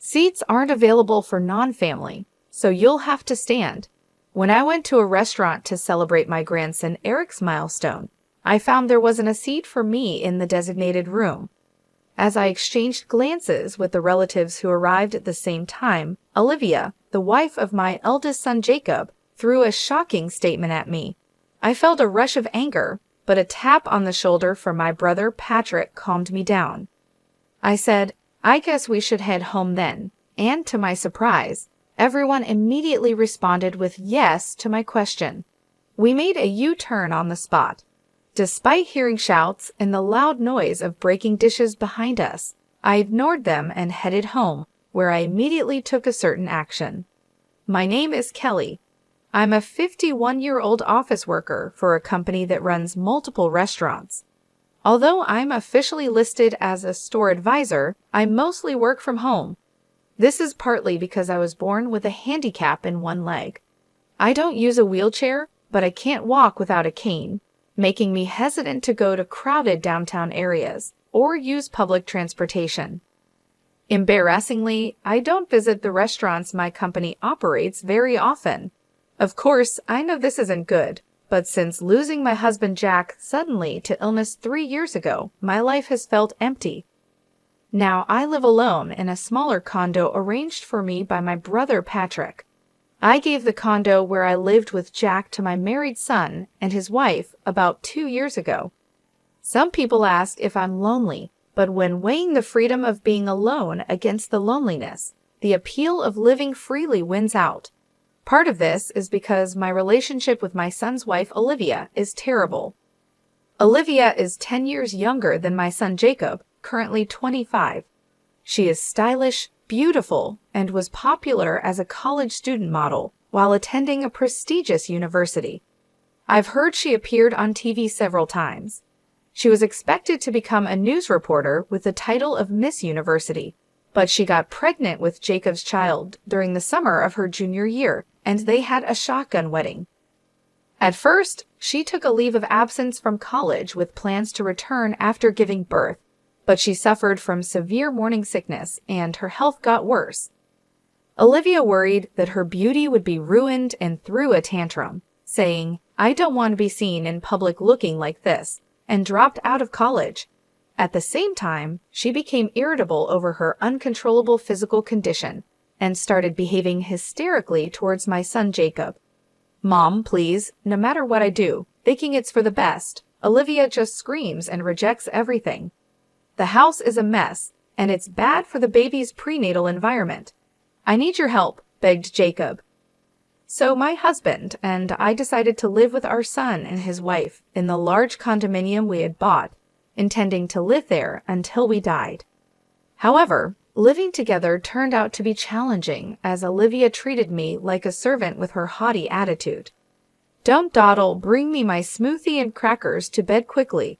Seats aren't available for non-family, so you'll have to stand. When I went to a restaurant to celebrate my grandson Eric's milestone, I found there wasn't a seat for me in the designated room. As I exchanged glances with the relatives who arrived at the same time, Olivia, the wife of my eldest son Jacob, threw a shocking statement at me. I felt a rush of anger, but a tap on the shoulder from my brother Patrick calmed me down. I said, "I guess we should head home then," and to my surprise, everyone immediately responded with yes to my question. We made a U-turn on the spot. Despite hearing shouts and the loud noise of breaking dishes behind us, I ignored them and headed home, where I immediately took a certain action. My name is Kelly. I'm a 51-year-old office worker for a company that runs multiple restaurants. Although I'm officially listed as a store advisor, I mostly work from home. This is partly because I was born with a handicap in one leg. I don't use a wheelchair, but I can't walk without a cane, making me hesitant to go to crowded downtown areas or use public transportation. Embarrassingly, I don't visit the restaurants my company operates very often. Of course, I know this isn't good, but since losing my husband Jack suddenly to illness 3 years ago, my life has felt empty. Now I live alone in a smaller condo arranged for me by my brother Patrick. I gave the condo where I lived with Jack to my married son and his wife about 2 years ago. Some people ask if I'm lonely, but when weighing the freedom of being alone against the loneliness, the appeal of living freely wins out. Part of this is because my relationship with my son's wife Olivia is terrible. Olivia is 10 years younger than my son Jacob, currently 25. She is stylish, beautiful, and was popular as a college student model while attending a prestigious university. I've heard she appeared on TV several times. She was expected to become a news reporter with the title of Miss University, but she got pregnant with Jacob's child during the summer of her junior year, and they had a shotgun wedding. At first, she took a leave of absence from college with plans to return after giving birth, but she suffered from severe morning sickness and her health got worse. Olivia worried that her beauty would be ruined and threw a tantrum, saying, "I don't want to be seen in public looking like this," and dropped out of college. At the same time, she became irritable over her uncontrollable physical condition and started behaving hysterically towards my son Jacob. "Mom, please, no matter what I do, thinking it's for the best, Olivia just screams and rejects everything. The house is a mess, and it's bad for the baby's prenatal environment. I need your help," begged Jacob. So my husband and I decided to live with our son and his wife in the large condominium we had bought, intending to live there until we died. However, living together turned out to be challenging as Olivia treated me like a servant with her haughty attitude. "Don't dawdle, bring me my smoothie and crackers to bed quickly.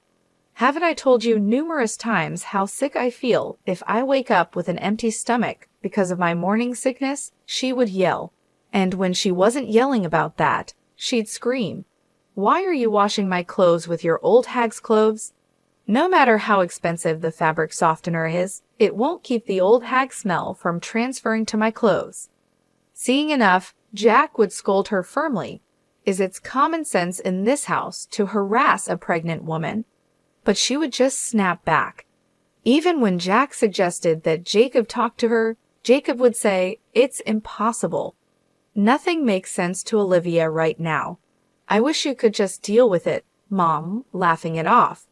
Haven't I told you numerous times how sick I feel if I wake up with an empty stomach because of my morning sickness?" she would yell. And when she wasn't yelling about that, she'd scream, "Why are you washing my clothes with your old hag's clothes? No matter how expensive the fabric softener is, it won't keep the old hag smell from transferring to my clothes." Seeing enough, Jack would scold her firmly. Is it common sense in this house to harass a pregnant woman? But she would just snap back. Even when Jack suggested that Jacob talk to her, Jacob would say, "It's impossible." Nothing makes sense to Olivia right now. "I wish you could just deal with it, Mom," laughing it off.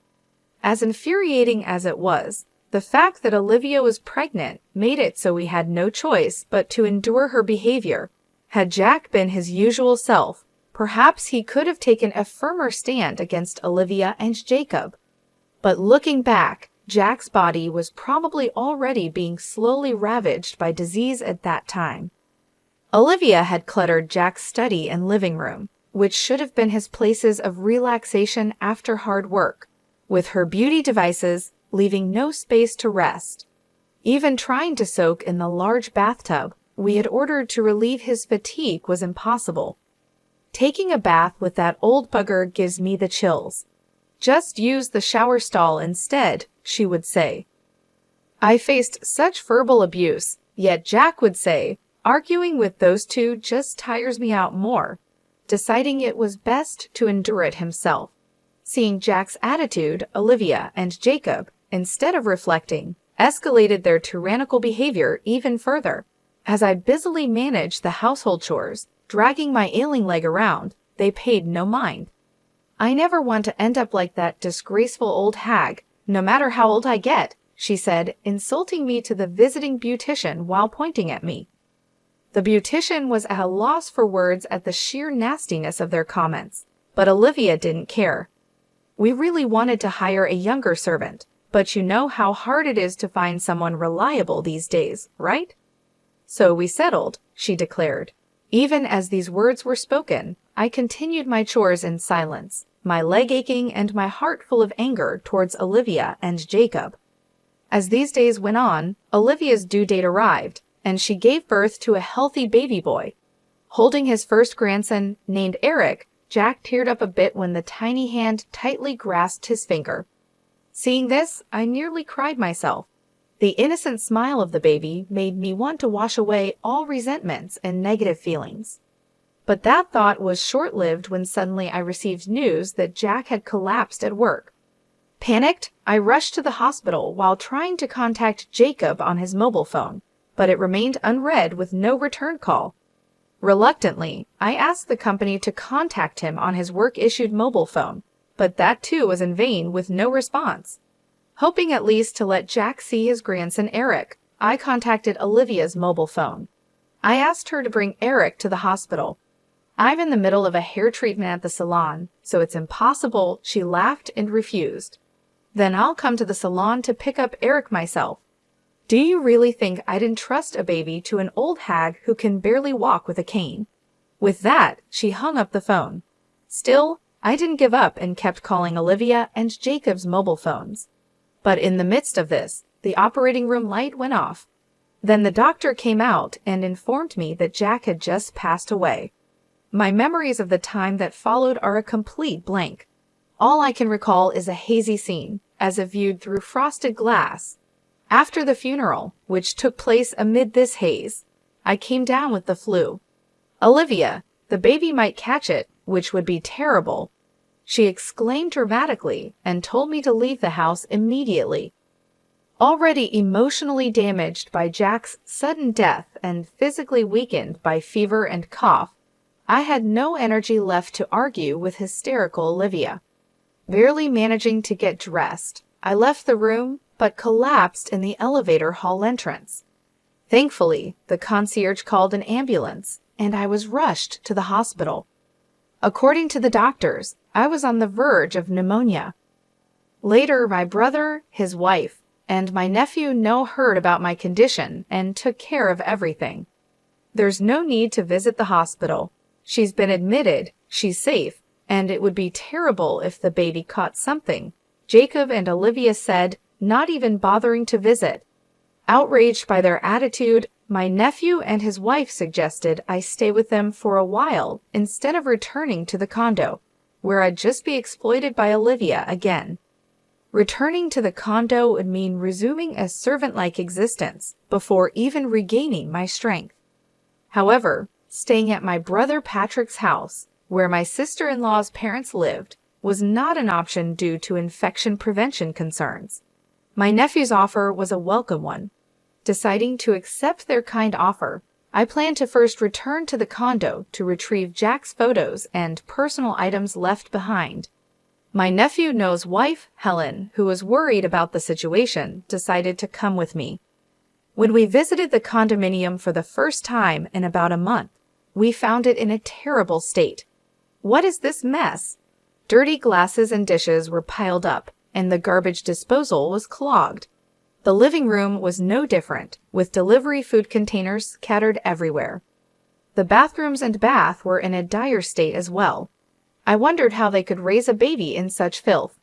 As infuriating as it was, the fact that Olivia was pregnant made it so we had no choice but to endure her behavior. Had Jack been his usual self, perhaps he could have taken a firmer stand against Olivia and Jacob. But looking back, Jack's body was probably already being slowly ravaged by disease at that time. Olivia had cluttered Jack's study and living room, which should have been his places of relaxation after hard work, with her beauty devices, leaving no space to rest. Even trying to soak in the large bathtub we had ordered to relieve his fatigue was impossible. "Taking a bath with that old bugger gives me the chills. Just use the shower stall instead," she would say. I faced such verbal abuse Yet Jack would say, arguing with those two just tires me out more, deciding it was best to endure it himself. Seeing Jack's attitude, Olivia and Jacob, instead of reflecting, escalated their tyrannical behavior even further. As I busily managed the household chores, dragging my ailing leg around, they paid no mind. "I never want to end up like that disgraceful old hag, no matter how old I get," she said, insulting me to the visiting beautician while pointing at me. The beautician was at a loss for words at the sheer nastiness of their comments, but Olivia didn't care. "We really wanted to hire a younger servant, but you know how hard it is to find someone reliable these days, right? So we settled," she declared. Even as these words were spoken, I continued my chores in silence, my leg aching and my heart full of anger towards Olivia and Jacob. As these days went on, Olivia's due date arrived, and she gave birth to a healthy baby boy. Holding his first grandson, named Eric, Jack teared up a bit when the tiny hand tightly grasped his finger. Seeing this, I nearly cried myself. The innocent smile of the baby made me want to wash away all resentments and negative feelings. But that thought was short-lived when suddenly I received news that Jack had collapsed at work. Panicked, I rushed to the hospital while trying to contact Jacob on his mobile phone, but it remained unread with no return call. Reluctantly, I asked the company to contact him on his work-issued mobile phone, but that too was in vain with no response. Hoping at least to let Jack see his grandson Eric, I contacted Olivia's mobile phone. I asked her to bring Eric to the hospital. "I'm in the middle of a hair treatment at the salon, so it's impossible," she laughed and refused. "Then I'll come to the salon to pick up Eric myself." Do you really think I'd entrust a baby to an old hag who can barely walk with a cane? With that, she hung up the phone. Still, I didn't give up and kept calling Olivia and Jacob's mobile phones. But in the midst of this, the operating room light went off. Then the doctor came out and informed me that Jack had just passed away. My memories of the time that followed are a complete blank. All I can recall is a hazy scene, as if viewed through frosted glass. After the funeral, which took place amid this haze, I came down with the flu. "Olivia, the baby might catch it, which would be terrible," she exclaimed dramatically and told me to leave the house immediately. Already emotionally damaged by Jack's sudden death and physically weakened by fever and cough, I had no energy left to argue with hysterical Olivia. Barely managing to get dressed, I left the room but collapsed in the elevator hall entrance. Thankfully, the concierge called an ambulance, and I was rushed to the hospital. According to the doctors, I was on the verge of pneumonia. Later, my brother, his wife, and my nephew heard about my condition and took care of everything. "There's no need to visit the hospital. She's been admitted, she's safe, and it would be terrible if the baby caught something," Jacob and Olivia said, not even bothering to visit. Outraged by their attitude, my nephew and his wife suggested I stay with them for a while instead of returning to the condo, where I'd just be exploited by Olivia again. Returning to the condo would mean resuming a servant-like existence before even regaining my strength. However, staying at my brother Patrick's house, where my sister-in-law's parents lived, was not an option due to infection prevention concerns. My nephew's offer was a welcome one. Deciding to accept their kind offer, I planned to first return to the condo to retrieve Jack's photos and personal items left behind. My nephew's wife, Helen, who was worried about the situation, decided to come with me. When we visited the condominium for the first time in about a month, we found it in a terrible state. What is this mess? Dirty glasses and dishes were piled up, and the garbage disposal was clogged. The living room was no different, with delivery food containers scattered everywhere. The bathrooms and bath were in a dire state as well. I wondered how they could raise a baby in such filth.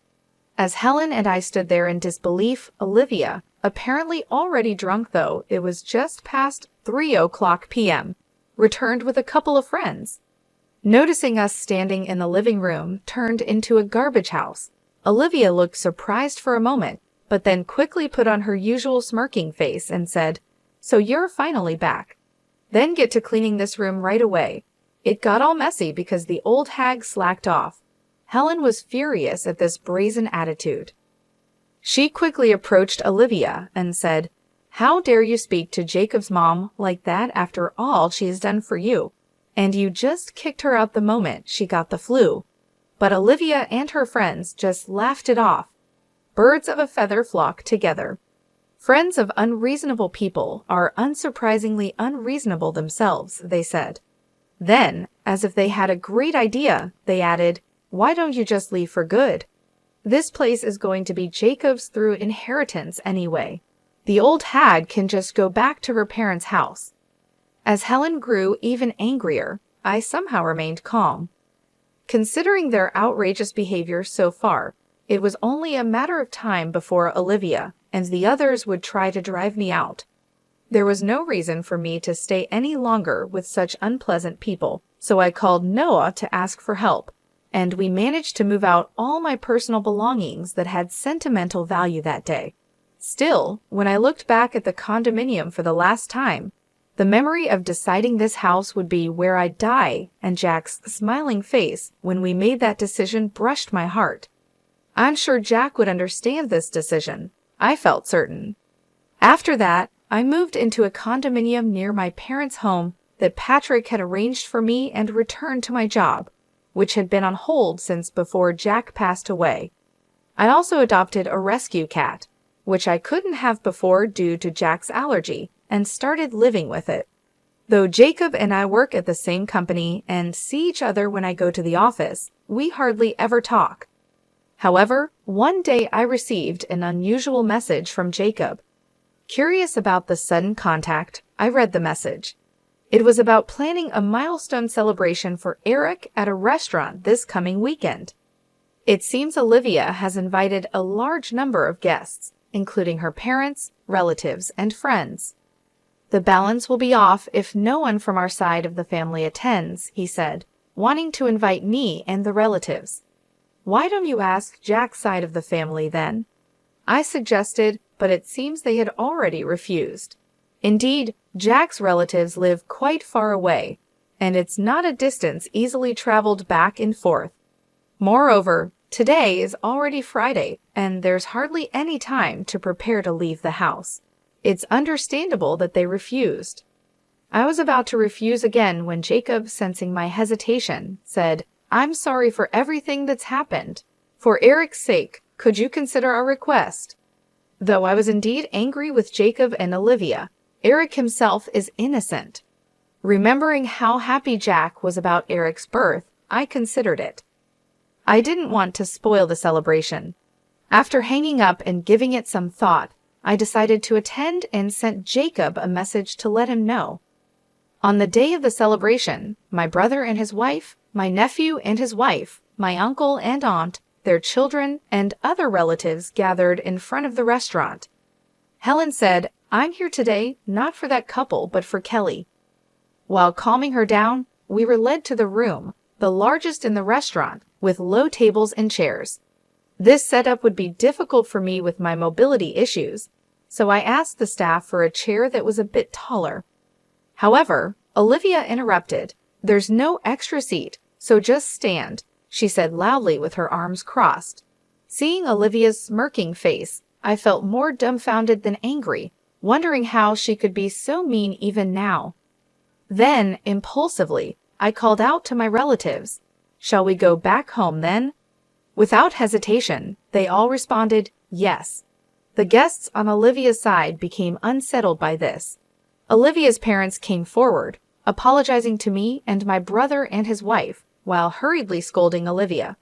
As Helen and I stood there in disbelief, Olivia, apparently already drunk though it was just past 3:00 p.m., returned with a couple of friends. Noticing us standing in the living room turned into a garbage house, Olivia looked surprised for a moment, but then quickly put on her usual smirking face and said, So you're finally back. Then get to cleaning this room right away. It got all messy because the old hag slacked off. Helen was furious at this brazen attitude. She quickly approached Olivia and said, "How dare you speak to Jacob's mom like that after all she has done for you? And you just kicked her out the moment she got the flu." But Olivia and her friends just laughed it off. Birds of a feather flock together. Friends of unreasonable people are unsurprisingly unreasonable themselves, they said. Then, as if they had a great idea, they added, "Why don't you just leave for good? This place is going to be Jacob's through inheritance anyway. The old hag can just go back to her parents' house." As Helen grew even angrier, I somehow remained calm. Considering their outrageous behavior so far, it was only a matter of time before Olivia and the others would try to drive me out. There was no reason for me to stay any longer with such unpleasant people, so I called Noah to ask for help, and we managed to move out all my personal belongings that had sentimental value that day. Still, when I looked back at the condominium for the last time, the memory of deciding this house would be where I'd die and Jack's smiling face when we made that decision brushed my heart. I'm sure Jack would understand this decision. I felt certain. After that, I moved into a condominium near my parents' home that Patrick had arranged for me and returned to my job, which had been on hold since before Jack passed away. I also adopted a rescue cat, which I couldn't have before due to Jack's allergy, and started living with it. Though Jacob and I work at the same company and see each other when I go to the office, we hardly ever talk. However, one day I received an unusual message from Jacob. Curious about the sudden contact, I read the message. It was about planning a milestone celebration for Eric at a restaurant this coming weekend. It seems Olivia has invited a large number of guests, including her parents, relatives, and friends. The balance will be off if no one from our side of the family attends, he said, wanting to invite me and the relatives. Why don't you ask Jack's side of the family then? I suggested, but it seems they had already refused. Indeed, Jack's relatives live quite far away, and it's not a distance easily traveled back and forth. Moreover, today is already Friday, and there's hardly any time to prepare to leave the house. It's understandable that they refused. I was about to refuse again when Jacob, sensing my hesitation, said, "I'm sorry for everything that's happened. For Eric's sake, could you consider our request?" Though I was indeed angry with Jacob and Olivia, Eric himself is innocent. Remembering how happy Jack was about Eric's birth, I considered it. I didn't want to spoil the celebration. After hanging up and giving it some thought, I decided to attend and sent Jacob a message to let him know. On the day of the celebration, my brother and his wife, my nephew and his wife, my uncle and aunt, their children, and other relatives gathered in front of the restaurant. Helen said, "I'm here today, not for that couple, but for Kelly." While calming her down, we were led to the room, the largest in the restaurant, with low tables and chairs. This setup would be difficult for me with my mobility issues, so I asked the staff for a chair that was a bit taller. However, Olivia interrupted. "There's no extra seat, so just stand," she said loudly with her arms crossed. Seeing Olivia's smirking face, I felt more dumbfounded than angry, wondering how she could be so mean even now. Then, impulsively, I called out to my relatives, "Shall we go back home then?" Without hesitation, they all responded, yes. The guests on Olivia's side became unsettled by this. Olivia's parents came forward, apologizing to me and my brother and his wife, while hurriedly scolding Olivia.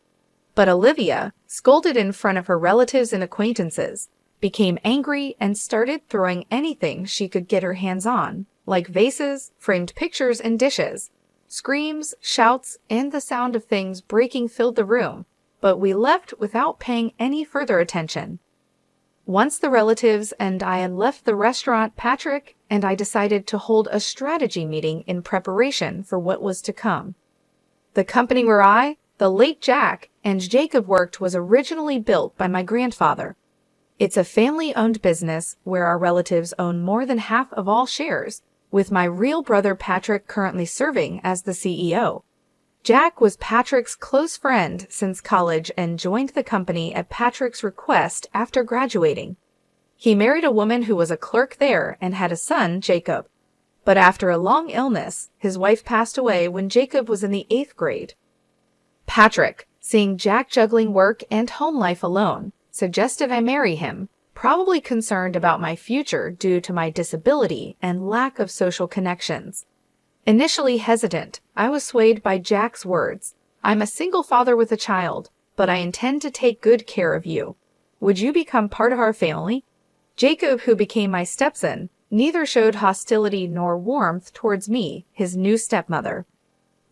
But Olivia, scolded in front of her relatives and acquaintances, became angry and started throwing anything she could get her hands on, like vases, framed pictures, and dishes. Screams, shouts, and the sound of things breaking filled the room, but we left without paying any further attention. Once the relatives and I had left the restaurant, Patrick and I decided to hold a strategy meeting in preparation for what was to come. The company where I, the late Jack, and Jacob worked was originally built by my grandfather. It's a family-owned business where our relatives own more than half of all shares, with my real brother Patrick currently serving as the CEO. Jack was Patrick's close friend since college and joined the company at Patrick's request after graduating. He married a woman who was a clerk there and had a son, Jacob. But after a long illness, his wife passed away when Jacob was in the 8th grade. Patrick, seeing Jack juggling work and home life alone, suggested I marry him, probably concerned about my future due to my disability and lack of social connections. Initially hesitant, I was swayed by Jack's words. "I'm a single father with a child, but I intend to take good care of you. Would you become part of our family?" Jacob, who became my stepson, neither showed hostility nor warmth towards me, his new stepmother.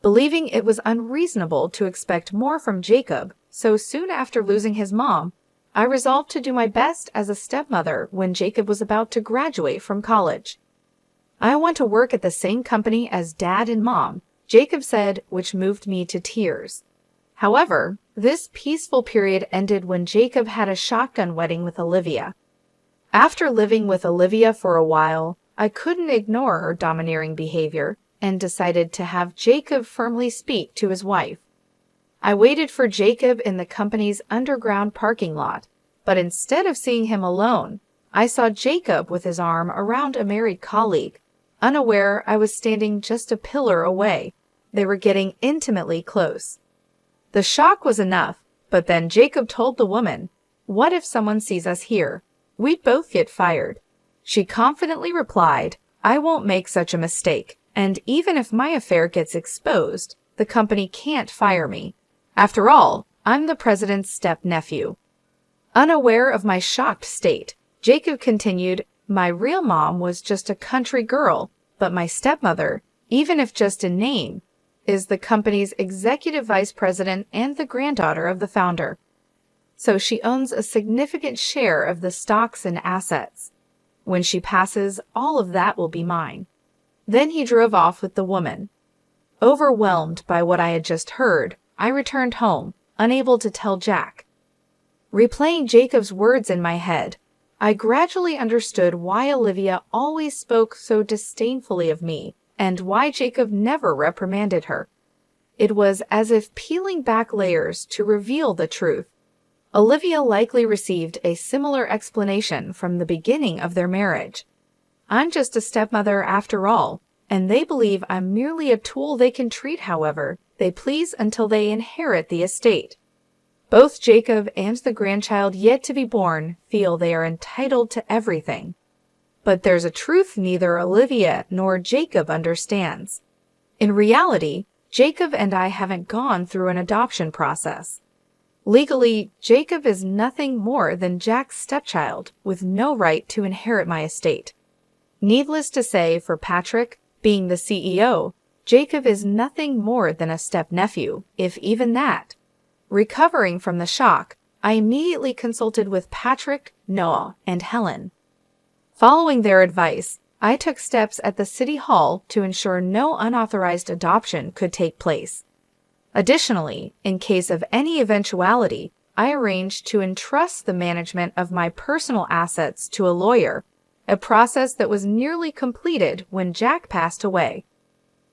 Believing it was unreasonable to expect more from Jacob so soon after losing his mom, I resolved to do my best as a stepmother when Jacob was about to graduate from college. "I want to work at the same company as Dad and Mom," Jacob said, which moved me to tears. However, this peaceful period ended when Jacob had a shotgun wedding with Olivia. After living with Olivia for a while, I couldn't ignore her domineering behavior and decided to have Jacob firmly speak to his wife. I waited for Jacob in the company's underground parking lot, but instead of seeing him alone, I saw Jacob with his arm around a married colleague, unaware I was standing just a pillar away. They were getting intimately close. The shock was enough, but then Jacob told the woman, "What if someone sees us here? We'd both get fired." She confidently replied, "I won't make such a mistake, and even if my affair gets exposed, the company can't fire me. After all, I'm the president's step-nephew." Unaware of my shocked state, Jacob continued, "My real mom was just a country girl, but my stepmother, even if just in name, is the company's executive vice president and the granddaughter of the founder. So she owns a significant share of the stocks and assets. When she passes, all of that will be mine." Then he drove off with the woman. Overwhelmed by what I had just heard, I returned home, unable to tell Jack. Replaying Jacob's words in my head, I gradually understood why Olivia always spoke so disdainfully of me and why Jacob never reprimanded her. It was as if peeling back layers to reveal the truth. Olivia likely received a similar explanation from the beginning of their marriage. I'm just a stepmother after all, and they believe I'm merely a tool they can treat however they please until they inherit the estate. Both Jacob and the grandchild yet to be born feel they are entitled to everything. But there's a truth neither Olivia nor Jacob understands. In reality, Jacob and I haven't gone through an adoption process. Legally, Jacob is nothing more than Jack's stepchild with no right to inherit my estate. Needless to say, for Patrick, being the CEO, Jacob is nothing more than a step-nephew, if even that. Recovering from the shock, I immediately consulted with Patrick, Noah, and Helen. Following their advice, I took steps at the City Hall to ensure no unauthorized adoption could take place. Additionally, in case of any eventuality, I arranged to entrust the management of my personal assets to a lawyer, a process that was nearly completed when Jack passed away.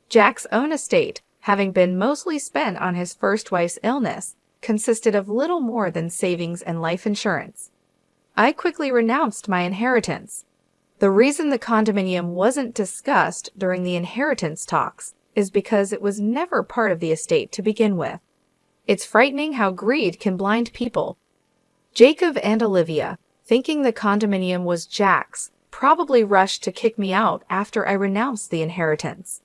Jack's own estate, having been mostly spent on his first wife's illness, consisted of little more than savings and life insurance. I quickly renounced my inheritance. The reason the condominium wasn't discussed during the inheritance talks is because it was never part of the estate to begin with. It's frightening how greed can blind people. Jacob and Olivia, thinking the condominium was Jack's, probably rushed to kick me out after I renounced the inheritance.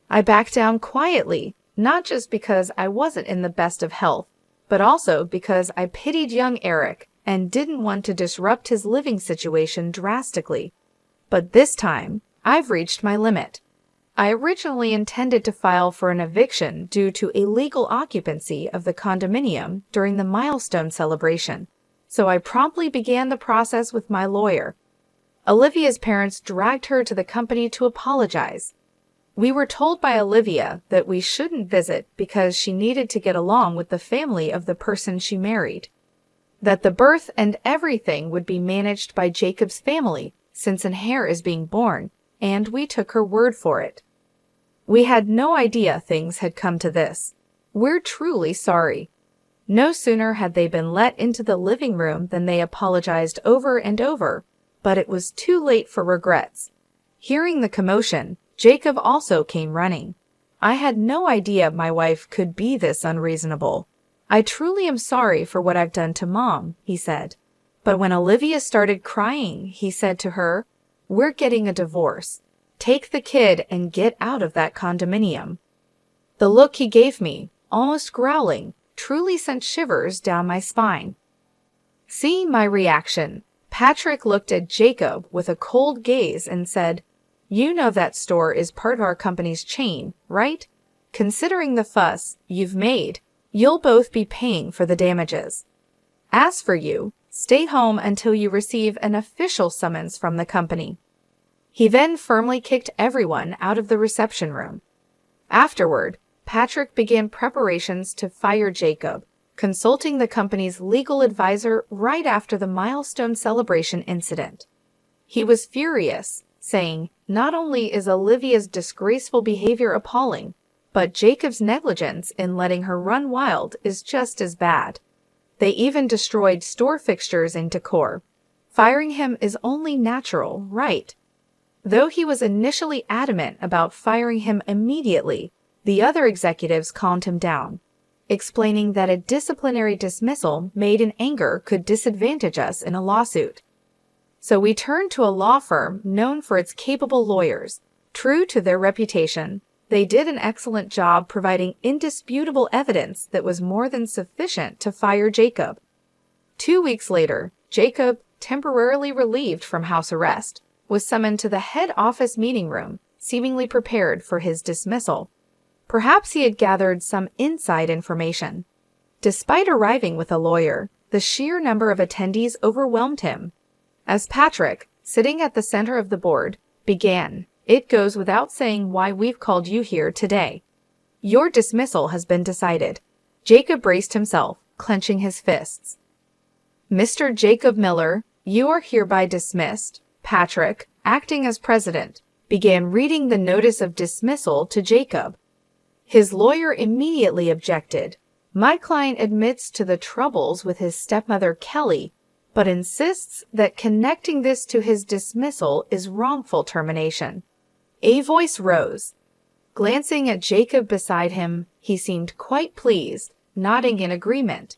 I backed down quietly, not just because I wasn't in the best of health, but also because I pitied young Eric and didn't want to disrupt his living situation drastically. But this time, I've reached my limit. I originally intended to file for an eviction due to illegal occupancy of the condominium during the milestone celebration, so I promptly began the process with my lawyer. Olivia's parents dragged her to the company to apologize. We were told by Olivia that we shouldn't visit because she needed to get along with the family of the person she married. that the birth and everything would be managed by Jacob's family, since an heir is being born, and we took her word for it. We had no idea things had come to this. We're truly sorry." No sooner had they been let into the living room than they apologized over and over, but it was too late for regrets. Hearing the commotion, Jacob also came running. "I had no idea my wife could be this unreasonable. I truly am sorry for what I've done to Mom," he said. But when Olivia started crying, he said to her, "We're getting a divorce. Take the kid and get out of that condominium." The look he gave me, almost growling, truly sent shivers down my spine. Seeing my reaction, Patrick looked at Jacob with a cold gaze and said, "You know that store is part of our company's chain, right? Considering the fuss you've made, you'll both be paying for the damages. As for you, stay home until you receive an official summons from the company." He then firmly kicked everyone out of the reception room. Afterward, Patrick began preparations to fire Jacob, consulting the company's legal advisor right after the milestone celebration incident. He was furious, saying, "Not only is Olivia's disgraceful behavior appalling, but Jacob's negligence in letting her run wild is just as bad. They even destroyed store fixtures and decor. Firing him is only natural, right?" Though he was initially adamant about firing him immediately, the other executives calmed him down, explaining that a disciplinary dismissal made in anger could disadvantage us in a lawsuit. So we turned to a law firm known for its capable lawyers. True to their reputation, they did an excellent job providing indisputable evidence that was more than sufficient to fire Jacob. 2 weeks later, Jacob, temporarily relieved from house arrest, was summoned to the head office meeting room, seemingly prepared for his dismissal. Perhaps he had gathered some inside information. Despite arriving with a lawyer, the sheer number of attendees overwhelmed him. As Patrick, sitting at the center of the board, began, "It goes without saying why we've called you here today. Your dismissal has been decided." Jacob braced himself, clenching his fists. "Mr. Jacob Miller, you are hereby dismissed." Patrick, acting as president, began reading the notice of dismissal to Jacob. His lawyer immediately objected. "My client admits to the troubles with his stepmother Kelly, but insists that connecting this to his dismissal is wrongful termination." A voice rose. Glancing at Jacob beside him, he seemed quite pleased, nodding in agreement.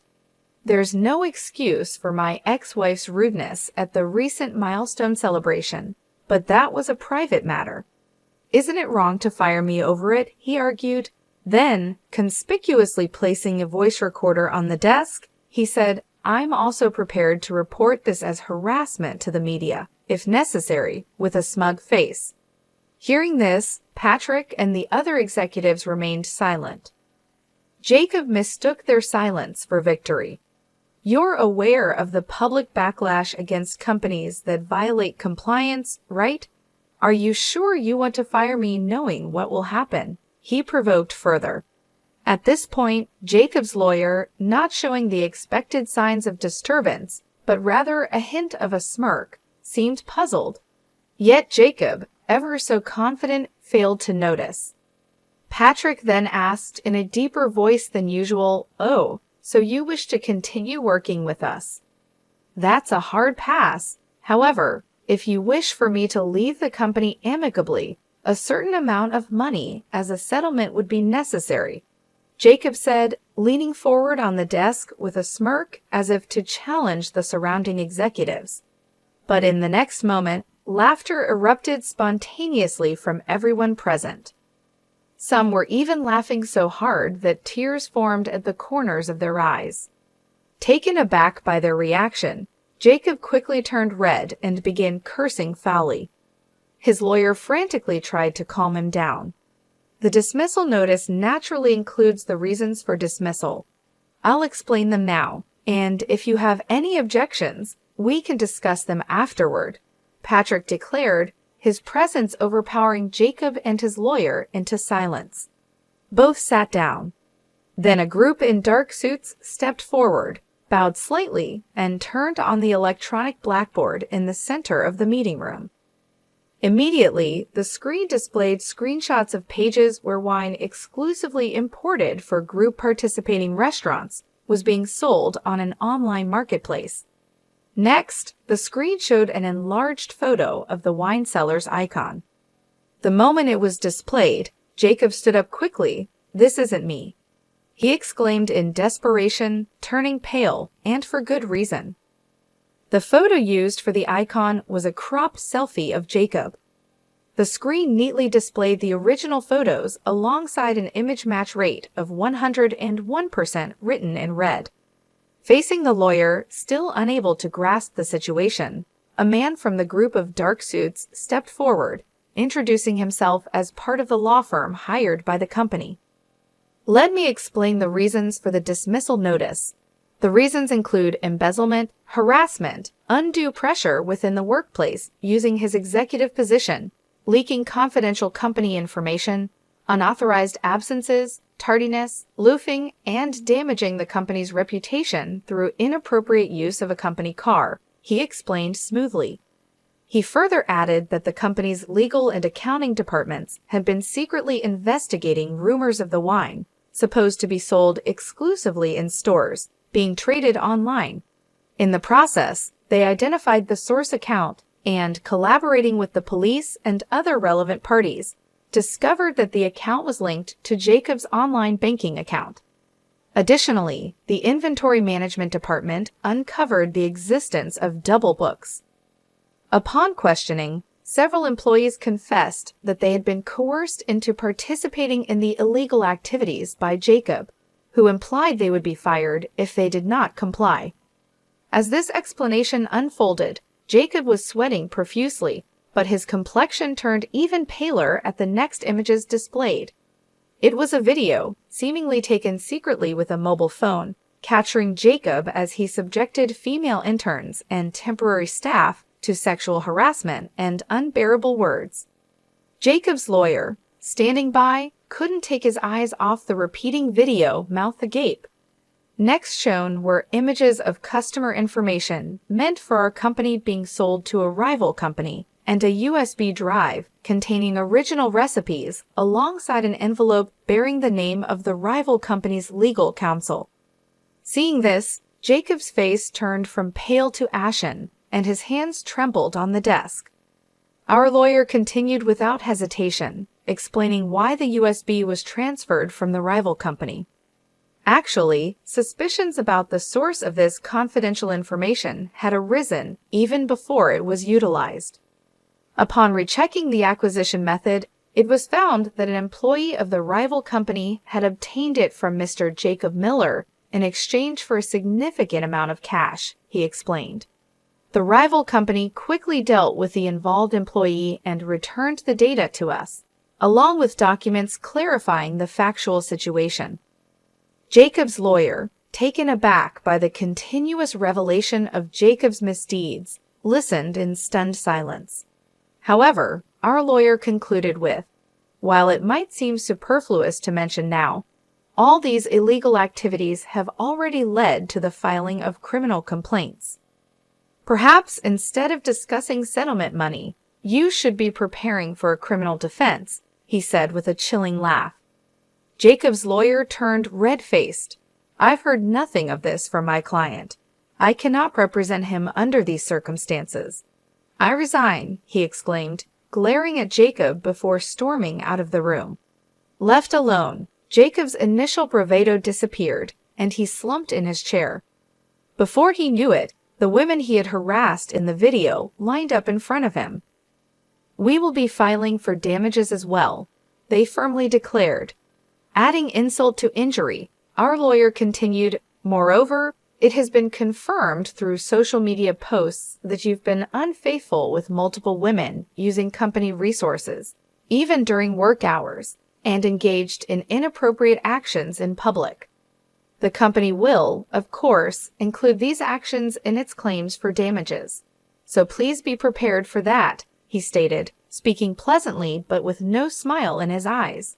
"There's no excuse for my ex-wife's rudeness at the recent milestone celebration, but that was a private matter. Isn't it wrong to fire me over it?" he argued. Then, conspicuously placing a voice recorder on the desk, he said, "I'm also prepared to report this as harassment to the media, if necessary," with a smug face. Hearing this, Patrick and the other executives remained silent. Jacob mistook their silence for victory. "You're aware of the public backlash against companies that violate compliance, right? Are you sure you want to fire me knowing what will happen?" he provoked further. At this point, Jacob's lawyer, not showing the expected signs of disturbance, but rather a hint of a smirk, seemed puzzled. Yet Jacob, ever so confident, failed to notice. Patrick then asked in a deeper voice than usual, "Oh, so you wish to continue working with us? That's a hard pass. However, if you wish for me to leave the company amicably, a certain amount of money as a settlement would be necessary," Jacob said, leaning forward on the desk with a smirk as if to challenge the surrounding executives. But in the next moment, laughter erupted spontaneously from everyone present. Some were even laughing so hard that tears formed at the corners of their eyes. Taken aback by their reaction, Jacob quickly turned red and began cursing foully. His lawyer frantically tried to calm him down. The dismissal notice naturally includes the reasons for dismissal. I'll explain them now, and if you have any objections, we can discuss them afterward, Patrick declared, his presence overpowering Jacob and his lawyer into silence. Both sat down. Then a group in dark suits stepped forward, bowed slightly, and turned on the electronic blackboard in the center of the meeting room. Immediately, the screen displayed screenshots of pages where wine exclusively imported for group participating restaurants was being sold on an online marketplace. Next, the screen showed an enlarged photo of the wine seller's icon. The moment it was displayed, Jacob stood up quickly. "This isn't me," he exclaimed in desperation, turning pale, and for good reason. The photo used for the icon was a cropped selfie of Jacob. The screen neatly displayed the original photos alongside an image match rate of 101% written in red. Facing the lawyer, still unable to grasp the situation, a man from the group of dark suits stepped forward, introducing himself as part of the law firm hired by the company. "Let me explain the reasons for the dismissal notice. The reasons include embezzlement, harassment, undue pressure within the workplace using his executive position, leaking confidential company information, unauthorized absences, tardiness, loafing, and damaging the company's reputation through inappropriate use of a company car," he explained smoothly. He further added that the company's legal and accounting departments had been secretly investigating rumors of the wine, supposed to be sold exclusively in stores, being traded online. In the process, they identified the source account and, collaborating with the police and other relevant parties, discovered that the account was linked to Jacob's online banking account. Additionally, the inventory management department uncovered the existence of double books. Upon questioning, several employees confessed that they had been coerced into participating in the illegal activities by Jacob, who implied they would be fired if they did not comply. As this explanation unfolded, Jacob was sweating profusely, but his complexion turned even paler at the next images displayed. It was a video, seemingly taken secretly with a mobile phone, capturing Jacob as he subjected female interns and temporary staff to sexual harassment and unbearable words. Jacob's lawyer, standing by, couldn't take his eyes off the repeating video, mouth agape. Next shown were images of customer information meant for our company being sold to a rival company, and a USB drive containing original recipes alongside an envelope bearing the name of the rival company's legal counsel. Seeing this, Jacob's face turned from pale to ashen, and his hands trembled on the desk. Our lawyer continued without hesitation, explaining why the USB was transferred from the rival company. Actually, suspicions about the source of this confidential information had arisen even before it was utilized. Upon rechecking the acquisition method, it was found that an employee of the rival company had obtained it from Mr. Jacob Miller in exchange for a significant amount of cash, he explained. The rival company quickly dealt with the involved employee and returned the data to us, along with documents clarifying the factual situation. Jacob's lawyer, taken aback by the continuous revelation of Jacob's misdeeds, listened in stunned silence. However, our lawyer concluded with, "While it might seem superfluous to mention now, all these illegal activities have already led to the filing of criminal complaints. Perhaps instead of discussing settlement money, you should be preparing for a criminal defense," he said with a chilling laugh. Jacob's lawyer turned red-faced. "I've heard nothing of this from my client. I cannot represent him under these circumstances. I resign," he exclaimed, glaring at Jacob before storming out of the room. Left alone, Jacob's initial bravado disappeared, and he slumped in his chair. Before he knew it, the women he had harassed in the video lined up in front of him. "We will be filing for damages as well," they firmly declared. Adding insult to injury, our lawyer continued, "Moreover, it has been confirmed through social media posts that you've been unfaithful with multiple women using company resources, even during work hours, and engaged in inappropriate actions in public. The company will, of course, include these actions in its claims for damages. So please be prepared for that," he stated, speaking pleasantly but with no smile in his eyes.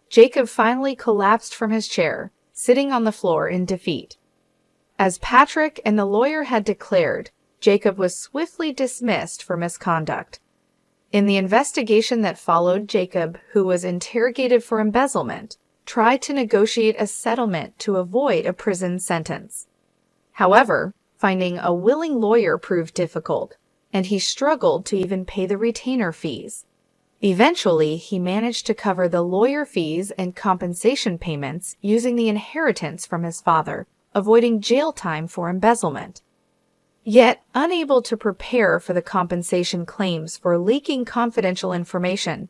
Jacob finally collapsed from his chair, sitting on the floor in defeat. As Patrick and the lawyer had declared, Jacob was swiftly dismissed for misconduct. In the investigation that followed, Jacob, who was interrogated for embezzlement, tried to negotiate a settlement to avoid a prison sentence. However, finding a willing lawyer proved difficult, and he struggled to even pay the retainer fees. Eventually, he managed to cover the lawyer fees and compensation payments using the inheritance from his father, avoiding jail time for embezzlement. Yet, unable to prepare for the compensation claims for leaking confidential information,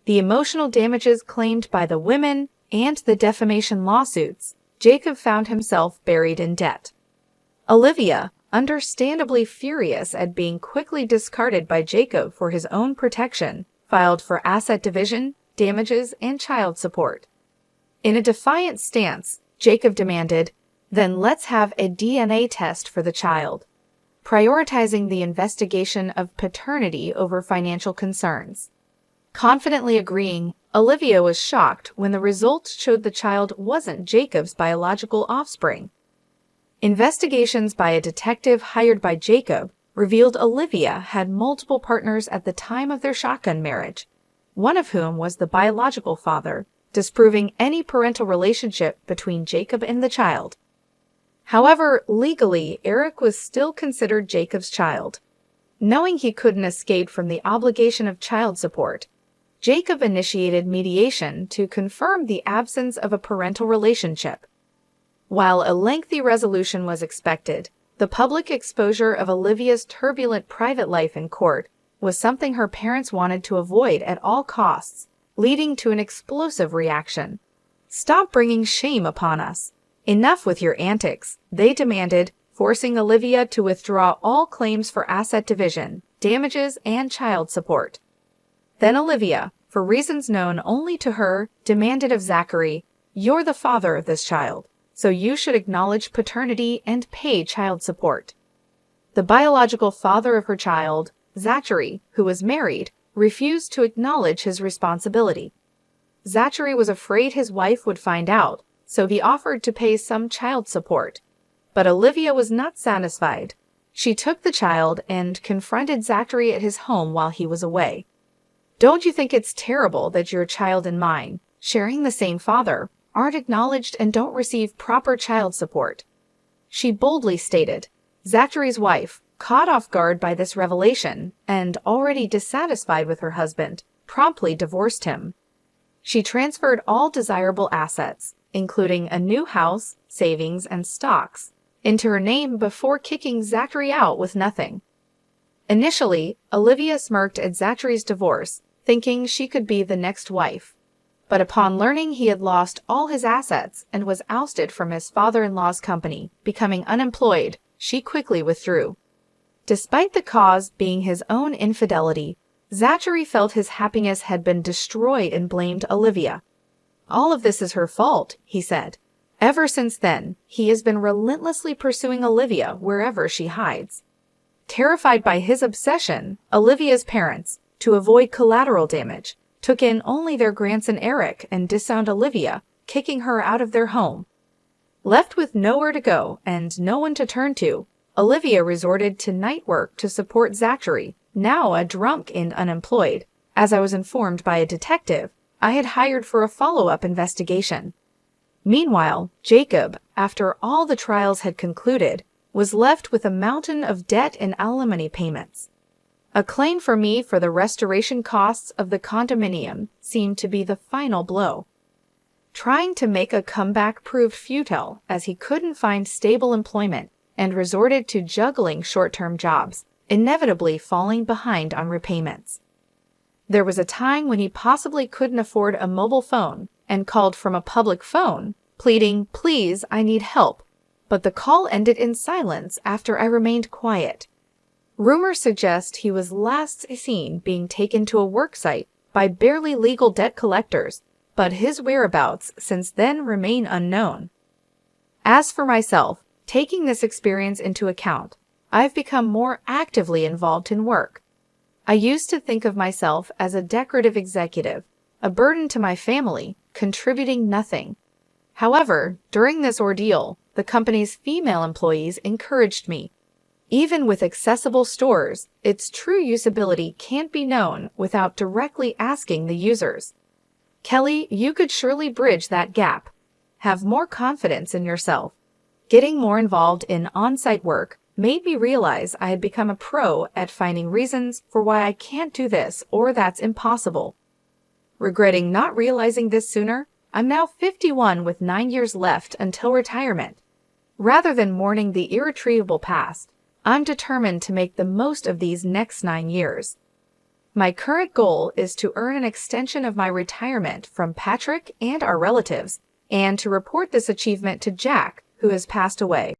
the emotional damages claimed by the women, and the defamation lawsuits, Jacob found himself buried in debt. Olivia, understandably furious at being quickly discarded by Jacob for his own protection, filed for asset division, damages, and child support. In a defiant stance, Jacob demanded, "Then let's have a DNA test for the child," prioritizing the investigation of paternity over financial concerns. Confidently agreeing, Olivia was shocked when the results showed the child wasn't Jacob's biological offspring. Investigations by a detective hired by Jacob revealed Olivia had multiple partners at the time of their shotgun marriage, one of whom was the biological father, disproving any parental relationship between Jacob and the child. However, legally, Eric was still considered Jacob's child. Knowing he couldn't escape from the obligation of child support, Jacob initiated mediation to confirm the absence of a parental relationship. While a lengthy resolution was expected, the public exposure of Olivia's turbulent private life in court was something her parents wanted to avoid at all costs, leading to an explosive reaction. "Stop bringing shame upon us. Enough with your antics," they demanded, forcing Olivia to withdraw all claims for asset division, damages, and child support. Then Olivia, for reasons known only to her, demanded of Zachary, "You're the father of this child, so you should acknowledge paternity and pay child support." The biological father of her child, Zachary, who was married, refused to acknowledge his responsibility. Zachary was afraid his wife would find out, so he offered to pay some child support. But Olivia was not satisfied. She took the child and confronted Zachary at his home while he was away. "Don't you think it's terrible that your child and mine, sharing the same father, aren't acknowledged and don't receive proper child support?" she boldly stated. Zachary's wife, caught off guard by this revelation and already dissatisfied with her husband, promptly divorced him. She transferred all desirable assets, including a new house, savings, and stocks, into her name before kicking Zachary out with nothing. Initially, Olivia smirked at Zachary's divorce, thinking she could be the next wife. But upon learning he had lost all his assets and was ousted from his father-in-law's company, becoming unemployed, she quickly withdrew. Despite the cause being his own infidelity, Zachary felt his happiness had been destroyed and blamed Olivia. "All of this is her fault," he said. Ever since then, he has been relentlessly pursuing Olivia wherever she hides. Terrified by his obsession, Olivia's parents, to avoid collateral damage, took in only their grandson Eric and disowned Olivia, kicking her out of their home. Left with nowhere to go and no one to turn to, Olivia resorted to night work to support Zachary, now a drunk and unemployed, as I was informed by a detective I had hired for a follow-up investigation. Meanwhile, Jacob, after all the trials had concluded, was left with a mountain of debt and alimony payments. A claim for me for the restoration costs of the condominium seemed to be the final blow. Trying to make a comeback proved futile as he couldn't find stable employment and resorted to juggling short-term jobs, inevitably falling behind on repayments. There was a time when he possibly couldn't afford a mobile phone and called from a public phone, pleading, "Please, I need help," but the call ended in silence after I remained quiet. Rumors suggest he was last seen being taken to a work site by barely legal debt collectors, but his whereabouts since then remain unknown. As for myself, taking this experience into account, I've become more actively involved in work. I used to think of myself as a decorative executive, a burden to my family, contributing nothing. However, during this ordeal, The company's female employees encouraged me. Even with accessible stores, its true usability can't be known without directly asking the users. Kelly, you could surely bridge that gap. Have more confidence in yourself. Getting more involved in on-site work made me realize I had become a pro at finding reasons for why I can't do this or that's impossible. Regretting not realizing this sooner, I'm now 51 with 9 years left until retirement. Rather than mourning the irretrievable past, I'm determined to make the most of these next 9 years. My current goal is to earn an extension of my retirement from Patrick and our relatives, and to report this achievement to Jack, who has passed away.